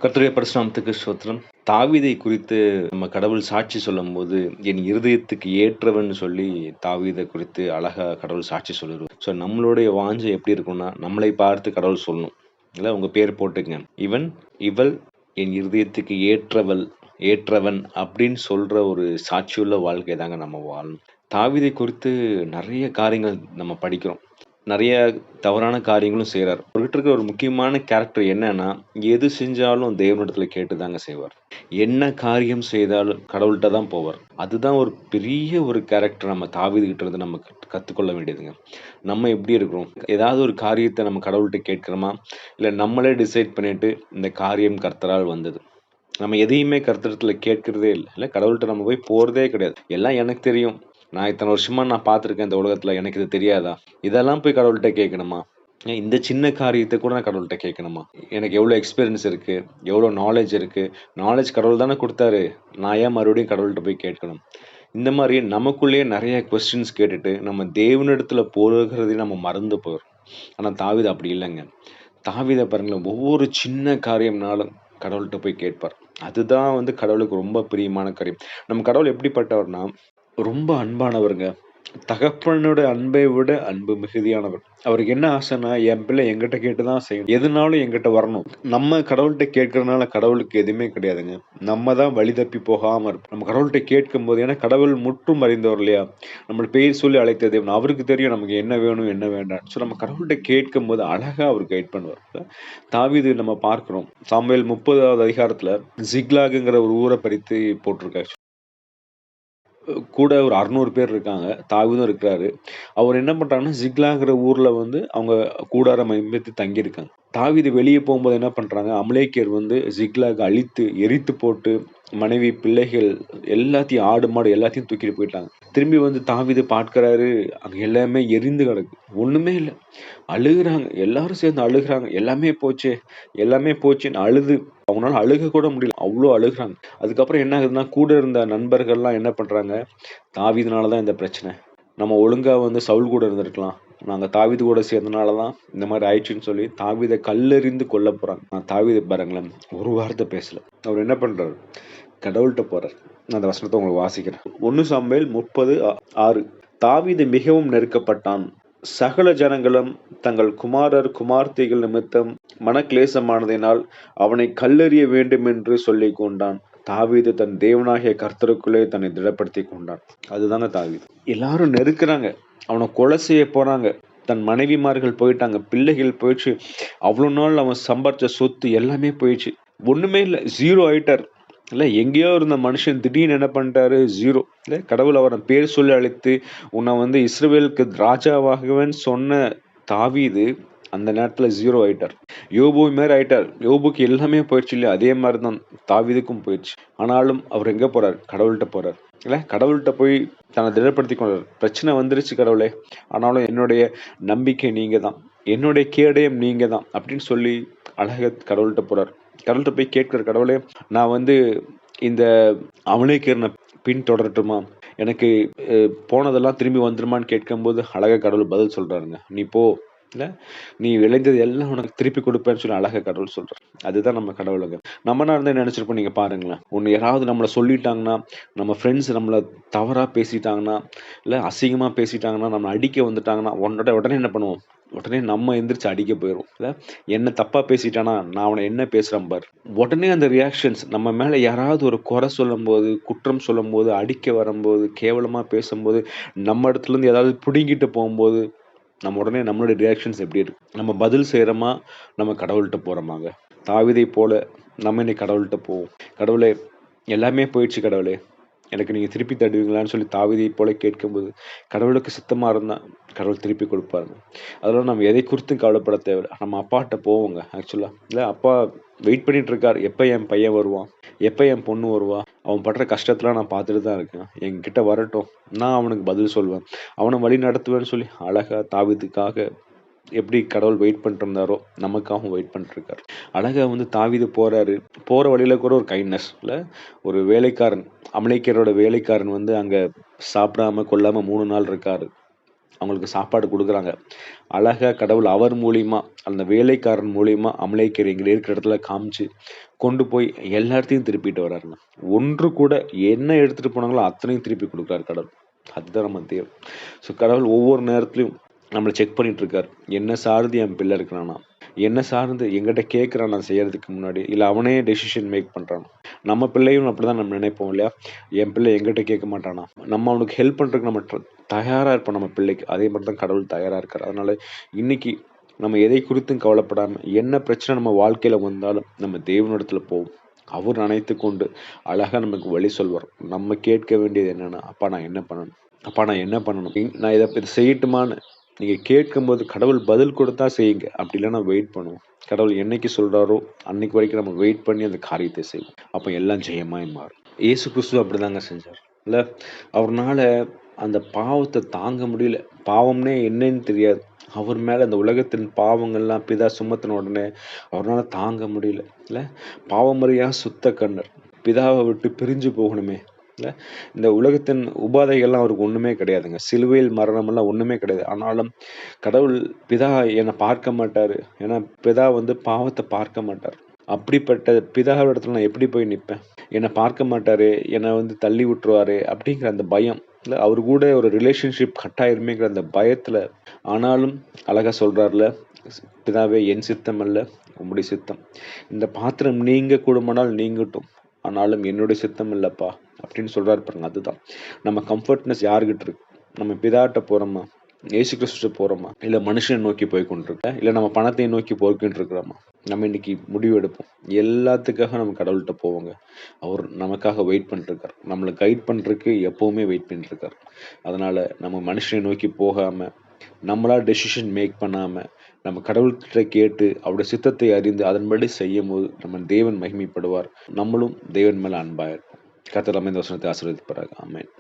கர்த்தருடைய பரிசுநாமத்துக்கு ஸ்தோத்திரம். தாவீதை குறித்து நம்ம கடவுள் சாட்சி சொல்லும்போது, என் இருதயத்துக்கு ஏற்றவன் சொல்லி தாவீத குறித்து அழகா கடவுள் சாட்சி சொல்லிருவார். ஸோ நம்மளுடைய வாஞ்சை எப்படி இருக்கும்னா, நம்மளை பார்த்து கடவுள் சொல்லணும். இல்ல உங்க பேர் போட்டுக்கங்க. இவன், இவள் என் இருதயத்துக்கு ஏற்றவன் அப்படின்னு சொல்ற ஒரு சாட்சியுள்ள வாழ்க்கை தாங்க நம்ம வாழணும். தாவீதை குறித்து நெறைய காரியங்கள் நம்ம படிக்கிறோம். நெறைய தவறான காரியங்களும் செய்றாரு. அவர்கிட்ட இருக்கிற ஒரு முக்கியமான கேரக்டர் என்னன்னா, எது செஞ்சாலும் தேவனிடத்துல கேட்டு தாங்க செய்வார். என்ன காரியம் செய்தாலும் கடவுள்ட்ட தான் போவார். அதுதான் ஒரு பெரிய ஒரு கேரக்டர் நம்ம தாவீது கிட்ட இருந்து நம்ம கத்துக்கொள்ள வேண்டியதுங்க. நம்ம எப்படி இருக்கிறோம்? ஏதாவது ஒரு காரியத்த நம்ம கடவுள்ட்ட கேட்கிறோமா? இல்ல நம்மளே டிசைட் பண்ணிட்டு இந்த காரியம் கர்த்தரால் வந்தது. நம்ம எதையுமே கர்த்தரிடத்துல கேட்கிறதே இல்ல. இல்ல கடவுள்ட்ட நம்ம போய் போறதே கிடையாது. எல்லாம் எனக்கு தெரியும். நான் இத்தனை வருஷமா நான் பார்த்துருக்கேன் இந்த உலகத்துல. எனக்கு இது தெரியாதா? இதெல்லாம் போய் கடவுள்ட்ட கேட்கணுமா? ஏன் இந்த சின்ன காரியத்த கூட நான் கடவுள்ட்ட கேட்கணுமா? எனக்கு எவ்வளோ எக்ஸ்பீரியன்ஸ் இருக்கு? எவ்வளோ நாலேட்ஜ் இருக்கு? நாலேட்ஜ் கடவுள் தானே குடுத்தாரு. நான் ஏன் மறுபடியும் கடவுள்ட்ட போய் கேட்கணும்? இந்த மாரி நமக்குள்ளேயே நெறைய கொஸ்டின்ஸ் கேட்டுட்டு, நம்ம தேவனிடத்துல போகிறதையும் நம்ம மறந்து போயிறோம். ஆனா தாவீது அப்படி இல்லங்க. தாவீத பாருங்களேன், ஒவ்வொரு சின்ன காரியம்னாலும் கடவுள்ட்ட போய் கேட்பார். அதுதான் வந்து கடவுளுக்கு ரொம்ப பிரியமான காரியம். நம்ம கடவுள் எப்படிப்பட்டவர்னா, ரொம்ப அன்பானவருங்க. தகப்பனோட அன்பை விட அன்பு மிகுதியானவர். அவருக்கு என்ன ஆசைன்னா, என் பிள்ளை என்கிட்ட கேட்டு தான் செய்யணும். எதுனாலும் என்கிட்ட வரணும். நம்ம கடவுள்ட்ட கேட்கறதுனால கடவுளுக்கு எதுவுமே கிடையாதுங்க. நம்ம தான் வழி தப்பி போகாம இருப்போம். நம்ம கடவுள்ட்ட கேட்கும்போது ஏன்னா கடவுள் முற்றும் அறிந்தவர் இல்லையா? நம்மள பேர் சொல்லி அழைத்த தேவன். அவருக்கு தெரியும் நமக்கு என்ன வேணும், என்ன வேண்டாம்ன்னு. ஸோ நம்ம கடவுள்ட்ட கேட்கும்போது அழகா அவர் கைட் பண்ணுவார். தாவீது நம்ம பார்க்கிறோம். சாமுவேல் 30வது அதிகாரத்துல சிக்லாகுங்கிற ஒரு ஊர பறித்து போட்டிருக்காரு. கூட ஒரு 600 பேர் இருக்காங்க. தாவீதும் இருக்கிறாரு. அவர் என்ன பண்றாங்கன்னா, சிக்லாங்கிற ஊர்ல வந்து அவங்க கூடாரம் அமைத்து தங்கியிருக்காங்க. தாவீது வெளிய போகும்போது என்ன பண்றாங்க, அமலேக்கியர் வந்து சிக்லாக அழித்து, எரித்து போட்டு, மனைவி, பிள்ளைகள் எல்லாத்தையும் ஆடு, மாடு எல்லாத்தையும் தூக்கிட்டு போயிட்டாங்க. திரும்பி வந்து தாவீது பார்க்கிறாரு, அங்க எல்லாமே எரிந்து கிடக்கு. ஒண்ணுமே இல்ல. அழுகுறாங்க. எல்லாரும் சேர்ந்து அழுகுறாங்க. எல்லாமே போச்சேன்னு அழுது அவங்களால அழுக கூட முடியல. அவ்ளோ அழுகுறாங்க. அதுக்கப்புறம் என்ன ஆகுதுன்னா, கூட இருந்த நண்பர்கள்லாம் என்ன பண்றாங்க, தாவீதுனால தான் இந்த பிரச்சனை. நம்ம ஒழுங்கா வந்து சவுல் கூட இருந்திருக்கலாம். நாங்க தாவீது கூட சேர்ந்தனால தான் இந்த மாரி ஆயிடுச்சுன்னு சொல்லி தாவீத கல்லெறிந்து கொல்லப் போறாங்க. தாவீது பாருங்களேன், ஒரு வார்த்தை பேசல. அவர் என்ன பண்றாரு, கடவுள்ட்ட போறாரு. நான் அந்த வசனத்த உங்களுக்கு வாசிக்கிறேன். 1 சாமுவேல் 30:6 தாவீது மிகவும் நெருக்கப்பட்டான். சகல ஜனங்களும் தங்கள் குமாரர் குமார்த்திகள் நிமித்தம் மனக்லேசமானதினால் அவனை கல்லெறிய வேண்டும் என்று சொல்லிக் கொண்டான். தாவீது தன் தேவனாகிய கர்த்தருக்குள்ளே தன்னை திடப்படுத்திக் கொண்டான். அதுதாங்க தாவீது. எல்லாரும் நெருக்குறாங்க. அவனை கொலை செய்ய போறாங்க. தன் மனைவிமார்கள் போயிட்டாங்க. பிள்ளைகள் போயிடுச்சு. அவ்வளவு நாள் அவன் சம்பாரிச்ச சொத்து எல்லாமே போயிடுச்சு. ஒண்ணுமே இல்ல. 0 ஆயிட்டார். இல்ல எங்கேயோ இருந்த மனுஷன் திடீர்னு என்ன பண்ணிட்டாரு? 0. இல்ல கடவுள் அவரை பேர் சொல்லி அழைத்து, உன்னை வந்து இஸ்ரவேலுக்கு ராஜாவாகுவேன்னு சொன்ன தாவீது அந்த நேரத்துல 0 ஆயிட்டார். யோபு மாரி ஆயிட்டார். யோபுக்கு எல்லாமே போயிடுச்சு இல்லையா? அதே மாரி தான் தாவீதுக்கும் போயிடுச்சு. ஆனாலும் அவர் எங்க போறார்? கடவுள்ட்ட போறார். இல்ல கடவுள்ட்ட போய் தன்னை திடப்படுத்திக் கொண்டார். பிரச்சனை வந்துருச்சு கடவுளே. ஆனாலும் என்னுடைய நம்பிக்கை நீங்க தான். என்னுடைய கேடயம் நீங்க தான் அப்படின்னு சொல்லி அழகா கடவுள்ட்ட போறார். கடவுள்ட்ட போய் கேட்கிறார், கடவுளே நான் வந்து இந்த அமலேக்கியனை பின்தொடரட்டுமா? எனக்கு போனதெல்லாம் திரும்பி வந்துருமான்னு கேட்கும்போது அழகா கடவுள் பதில் சொல்றாருங்க. நீ போ. இல்ல நீ விளைந்தது எல்லாம் உனக்கு திருப்பி கொடுப்பேன்னு சொல்லி அழகா கடவுள் சொல்றார். அதுதான் நம்ம கடவுளுங்க. நம்மனா இருந்தா நினைச்சிருப்போம். நீங்க பாருங்களேன். ஒண்ணு யாராவது நம்மள சொல்லிட்டாங்கன்னா, நம்ம ஃப்ரெண்ட்ஸ் நம்மள தவறா பேசிட்டாங்கன்னா, இல்ல அசிங்கமா பேசிட்டாங்கன்னா, நம்மள அடிக்க வந்துட்டாங்கன்னா, உடனே என்ன பண்ணுவோம்? உடனே நம்ம எந்திரிச்சு அடிக்க போயிரும். இல்ல என்ன தப்பா பேசிட்டானா, நான் அவன என்ன பேசுறேன் பாரு. உடனே அந்த ரியாக்ஷன்ஸ் நம்ம மேல யாராவது ஒரு குறை சொல்லும்போது, குற்றம் சொல்லும்போது, அடிக்க வரும்போது, கேவலமா பேசும்போது, நம்ம இடத்துல இருந்து ஏதாவது புடுங்கிட்டு போகும்போது, நம்ம உடனே நம்மளுடைய ரியாக்ஷன்ஸ் எப்படி இருக்கு? நம்ம பதில் செய்றோமா? நம்ம கடவுள்ட்ட போறோமாங்க? தாவீதை போல நம்ம இன்னைக்கு கடவுள்ட்ட போவோம். கடவுளே எல்லாமே போயிடுச்சு கடவுளே. எனக்கு நீங்க திருப்பி தருவீங்களான்னு சொல்லி தாவீதை போல கேட்கும்போது, கடவுளுக்கு சித்தமா இருந்தா கடவுள் திருப்பி கொடுப்பாருங்க. அதனால நம்ம எதை குறித்தும் கவலைப்பட தேவையில்ல. நம்ம அப்பாட்ட போவோங்க ஆக்சுவலா. இல்ல அப்பா வெயிட் பண்ணிட்டு இருக்காரு. எப்ப என் பையன் வருவான்? எப்ப என் பொண்ணு வருவா? அவன் படுற கஷ்டத்தலாம் நான் பார்த்துட்டு தான் இருக்கேன். என்கிட்ட வரட்டும். நான் அவனுக்கு பதில் சொல்வேன். அவன வழி நடத்துவேன்னு சொல்லி அழகா தாவீதுக்காக எப்படி கடவுள் வெயிட் பண்ணிட்டு இருந்தாரோ, நமக்காகவும் வெயிட் பண்ணிட்டு இருக்காரு. அழகா வந்து தாவீது போறாரு. போற வழியில கூட ஒரு கைண்ட்னஸ் இல்ல ஒரு வேலைக்காரன், அமலேக்கியரோட வேலைக்காரன் வந்து அங்க சாப்பிடாம, கொள்ளாம 3 நாள் இருக்காரு. அவங்களுக்கு சாப்பாடு குடுக்குறாங்க. அழகா கடவுள் அவர் மூலியமா, அந்த வேலைக்காரன் மூலியமா அமலேக்கியர் எங்க இருக்கிற இடத்துல காமிச்சு, கொண்டு போய் எல்லா இடத்தையும் திருப்பிட்டு வராருங்க. ஒன்று கூட என்ன எடுத்துட்டு போனாங்களோ அத்தனையும் திருப்பி குடுக்குறாரு கடவுள். அதுதான் நம்ம தேவன். ஸோ கடவுள் ஒவ்வொரு நேரத்திலயும் நம்மள செக் பண்ணிட்டு இருக்காரு. என்ன சார்ந்து என் பிள்ளை இருக்கிறானா? என்ன சார்ந்து என்கிட்ட கேட்குறான் நான் செய்யறதுக்கு முன்னாடி, இல்ல அவனே டெசிஷன் மேக் பண்றானா? நம்ம பிள்ளையும் அப்படிதான் நம்ம நினைப்போம் இல்லையா? என் பிள்ளை என்கிட்ட கேட்க மாட்டானா? நம்ம அவனுக்கு ஹெல்ப் பண்றதுக்கு நம்ம தயாரா இருப்போம் நம்ம பிள்ளைக்கு. அதே மாதிரி தான் கடவுள் தயாரா இருக்காரு. அதனால இன்னைக்கு நம்ம எதை குறித்தும் கவலைப்படாம, என்ன பிரச்சனை நம்ம வாழ்க்கையில வந்தாலும் நம்ம தேவனிடத்துல போவோம். அவர் அணைத்து கொண்டு அழகா நமக்கு வழி சொல்வார். நம்ம கேட்க வேண்டியது என்னன்னா, அப்பா நான் என்ன பண்ணணும்? அப்பா நான் என்ன பண்ணணும்? நான் இதை செய்யட்டுமான்னு நீங்க கேட்கும்போது கடவுள் பதில் கொடுத்தா செய்யுங்க. அப்படி இல்லைன்னா வெயிட் பண்ணுவோம். கடவுள் என்னைக்கு சொல்றாரோ அன்னைக்கு வரைக்கும் நம்ம வெயிட் பண்ணி அந்த காரியத்தை செய்வோம். அப்ப எல்லாம் ஜெயமாய் மாறும். இயேசு கிறிஸ்து அப்படிதாங்க செஞ்சார் இல்ல. அவர்னால அந்த பாவத்தை தாங்க முடியல. பாவம்னே என்னன்னு தெரியாது. அவர் மேல அந்த உலகத்தின் பாவங்கள்லாம் பிதா சுமத்தின உடனே அவர்னால தாங்க முடியல இல்ல. பாவமறியா சுத்த கண்ணர் பிதாவை விட்டு பிரிஞ்சு போகணுமே இல்ல. இந்த உலகத்தின் உபாதைகள்லாம் அவருக்கு ஒண்ணுமே கிடையாதுங்க. சிலுவையில் மரணம் எல்லாம் ஒண்ணுமே கிடையாது. ஆனாலும் கடவுள் பிதா என்னை பார்க்க மாட்டாரு. ஏன்னா பிதா பாவத்தை பார்க்க மாட்டார். அப்படிப்பட்ட பிதாவிடத்துல நான் எப்படி போய் நிற்பேன்? என்னை பார்க்க மாட்டாரு, என்னை தள்ளி விட்டுருவாரு அப்படிங்கிற அந்த பயம் இல்ல. அவரு கூட ஒரு ரிலேஷன்ஷிப் கட் ஆயிருமேங்கிற அந்த பயத்துல, ஆனாலும் அழகா சொல்றாருல, பிதாவே என் சித்தம் அல்ல உம்முடைய சித்தம். இந்த பாத்திரம் நீங்க கூடுமானால் நீங்கட்டும், ஆனாலும் என்னுடைய சித்தம் இல்லப்பா அப்படின்னு சொல்றாரு பாருங்க. அதுதான் நம்ம கம்ஃபர்ட்னஸ் யாருகிட்ட இருக்கு? நம்ம பிதாட்ட போறோமா, இயேசு கிறிஸ்து போறோமா, இல்ல மனுஷனை நோக்கி போய் கொண்டிருக்க, இல்ல நம்ம பணத்தை நோக்கி போய்கிட்டு இருக்கிறோமா? நம்ம இன்னைக்கு முடிவு எடுப்போம். எல்லாத்துக்காக நம்ம கடவுள்கிட்ட போவோங்க. அவர் நமக்காக வெயிட் பண்ணிருக்கார். நம்மளை கைட் பண்றதுக்கு எப்பவுமே வெயிட் பண்ணிட்டு இருக்கார். அதனால நம்ம மனுஷனை நோக்கி போகாம, நம்மளா டெசிஷன் மேக் பண்ணாம, நம்ம கடவுள்கிட்ட கேட்டு அவருடைய சித்தத்தை அறிந்து அதன்படி செய்யும் போது நம்ம தேவன் மகிமைப்படுவார். நம்மளும் தேவன் மேல அன்பாயிருப்போம். கர்த்தர் நம்மை இந்த வசனத்தை ஆசீர்வதிப்பாராக. ஆமென்.